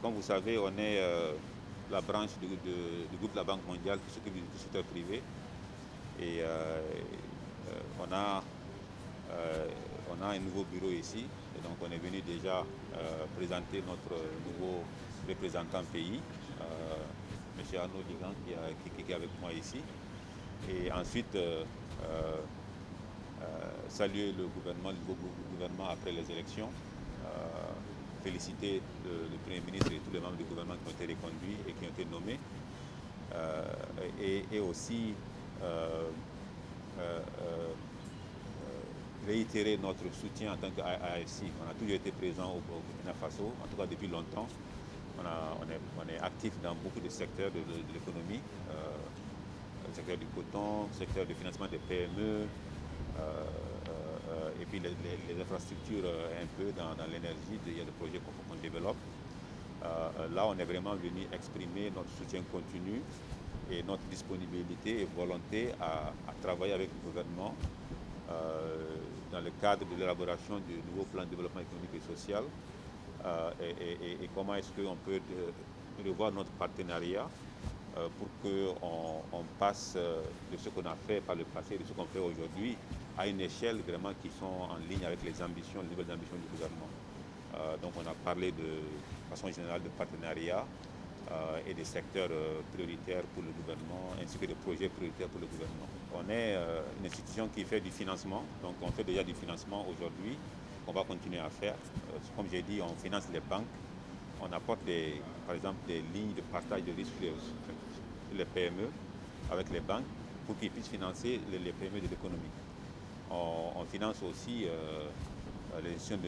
comme vous savez, on est la branche du groupe de la Banque mondiale qui s'occupe du secteur privé. Et on a un nouveau bureau ici. Et donc on est venu déjà présenter notre nouveau représentant pays, M. Arnaud Ligan, qui est avec moi ici. Et ensuite, saluer le nouveau gouvernement après les élections, féliciter le Premier ministre et tous les membres du gouvernement qui ont été reconduits et qui ont été nommés, et aussi réitérer notre soutien en tant qu'AFC. On a toujours été présent au Burkina Faso, en tout cas depuis longtemps. On est actif dans beaucoup de secteurs de l'économie, le secteur du coton, le secteur du financement des PME, et puis les infrastructures un peu dans l'énergie. Il y a des projets qu'on développe. Là, on est vraiment venu exprimer notre soutien continu et notre disponibilité et volonté à travailler avec le gouvernement dans le cadre de l'élaboration du nouveau plan de développement économique et social, et comment est-ce qu'on peut revoir notre partenariat pour qu'on passe de ce qu'on a fait par le passé, de ce qu'on fait aujourd'hui, à une échelle vraiment qui sont en ligne avec les nouvelles ambitions du gouvernement. Donc on a parlé de façon générale de partenariat et des secteurs prioritaires pour le gouvernement, ainsi que des projets prioritaires pour le gouvernement. On est une institution qui fait du financement, donc on fait déjà du financement aujourd'hui, qu'on va continuer à faire. Comme j'ai dit, on finance les banques, on apporte par exemple des lignes de partage de risques sur les PME avec les banques pour qu'ils puissent financer les PME de l'économie. On finance aussi les institutions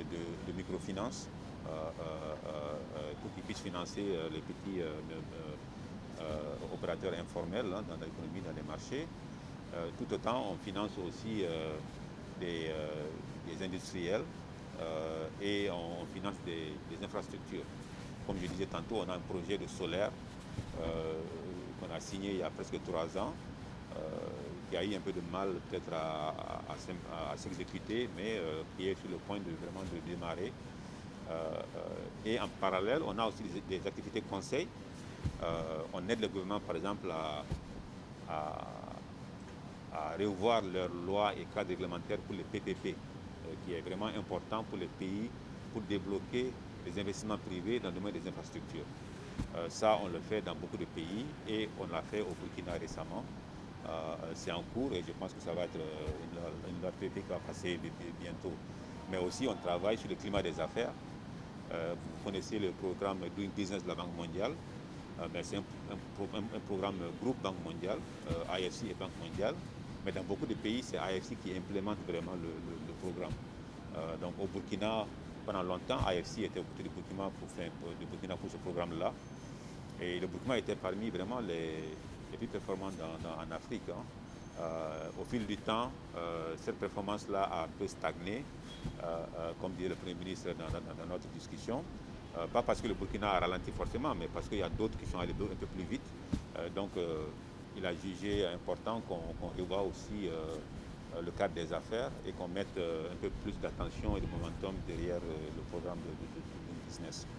de microfinance pour qu'ils puissent financer les petits opérateurs informels dans l'économie, dans les marchés. Tout autant, on finance aussi des industriels et on finance des infrastructures. Comme je disais tantôt, on a un projet de solaire qu'on a signé il y a presque 3 ans, qui a eu un peu de mal peut-être à s'exécuter, mais qui est sur le point de vraiment de démarrer. Et en parallèle, on a aussi des activités conseil. On aide le gouvernement, par exemple, à revoir leurs lois et cadres réglementaires pour les PPP, qui est vraiment important pour les pays pour débloquer les investissements privés dans le domaine des infrastructures. Ça, on le fait dans beaucoup de pays et on l'a fait au Burkina récemment. C'est en cours et je pense que ça va être une loi PPP qui va passer bientôt. Mais aussi, on travaille sur le climat des affaires. Vous connaissez le programme Doing Business de la Banque mondiale. C'est un programme groupe Banque mondiale, AFC et Banque mondiale. Mais dans beaucoup de pays, c'est AFC qui implémente vraiment le programme. Donc au Burkina, pendant longtemps, AFC était aux côtés du Burkina pour ce programme-là. Et le Burkina était parmi vraiment les plus performants en Afrique. Au fil du temps, cette performance-là a un peu stagné, comme disait le Premier ministre dans notre discussion. Pas parce que le Burkina a ralenti forcément, mais parce qu'il y a d'autres qui sont allés un peu plus vite. Donc il a jugé important qu'on revoie aussi le cadre des affaires et qu'on mette un peu plus d'attention et de momentum derrière le programme de business.